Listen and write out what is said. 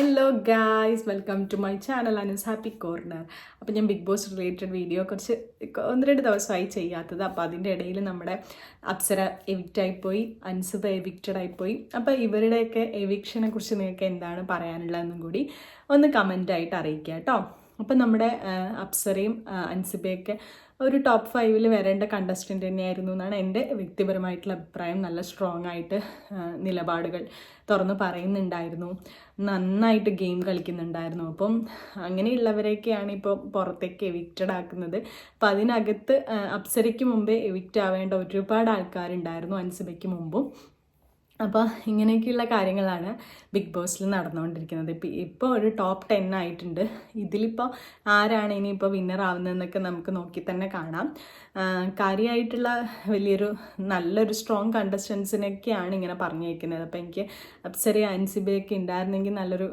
Hello guys, welcome to my channel Anu's happy corner. അപ്പോൾ ഞാൻ big boss related video കുറച്ച് 1-2 ദിവസമായി ചെയ്യാത്തത്. അപ്പോൾ അതിൻ്റെ ഇടയിൽ നമ്മുടെ അപ്സര എവിക്റ്റായിപ്പോയി, അൻസുബ എവിക്റ്റഡ് ആയിപ്പോയി. അപ്പോൾ ഇവരുടെയൊക്കെ എവിക്ഷനെ കുറിച്ച് നിങ്ങൾക്ക് എന്താണ് പറയാനുള്ളതെന്നും കൂടി ഒന്ന് കമൻ്റായിട്ട് അറിയിക്കുക കേട്ടോ. അപ്പം നമ്മുടെ അപ്സരയും അൻസുബയൊക്കെ ഒരു ടോപ്പ് 5-ൽ വരേണ്ട കണ്ടസ്റ്റൻ്റ് തന്നെയായിരുന്നു എന്നാണ് എൻ്റെ വ്യക്തിപരമായിട്ടുള്ള അഭിപ്രായം. നല്ല സ്ട്രോങ് ആയിട്ട് നിലപാടുകൾ തുറന്ന് പറയുന്നുണ്ടായിരുന്നു, നന്നായിട്ട് ഗെയിം കളിക്കുന്നുണ്ടായിരുന്നു. അപ്പം അങ്ങനെയുള്ളവരെയൊക്കെയാണ് ഇപ്പോൾ പുറത്തേക്ക് എവിക്റ്റഡ് ആക്കുന്നത്. അപ്പം അതിനകത്ത് അപ്സരയ്ക്ക് മുമ്പേ എവിക്റ്റ് ആവേണ്ട ഒരുപാട് ആൾക്കാരുണ്ടായിരുന്നു, അൻസുബയ്ക്ക് മുമ്പും. അപ്പോൾ ഇങ്ങനെയൊക്കെയുള്ള കാര്യങ്ങളാണ് ബിഗ് ബോസിൽ നടന്നുകൊണ്ടിരിക്കുന്നത്. ഇപ്പോൾ ഒരു ടോപ്പ് 10 ആയിട്ടുണ്ട്. ഇതിലിപ്പോൾ ആരാണ് ഇനിയിപ്പോൾ വിന്നർ ആവുന്നതെന്നൊക്കെ നമുക്ക് നോക്കി തന്നെ കാണാം. കാര്യമായിട്ടുള്ള നല്ലൊരു സ്ട്രോങ് കണ്ടസ്റ്റൻസിനൊക്കെയാണ് ഇങ്ങനെ പറഞ്ഞേക്കുന്നത്. അപ്പോൾ എനിക്ക് അപ്സരയും അൻസിബയൊക്കെ ഉണ്ടായിരുന്നെങ്കിൽ നല്ലൊരു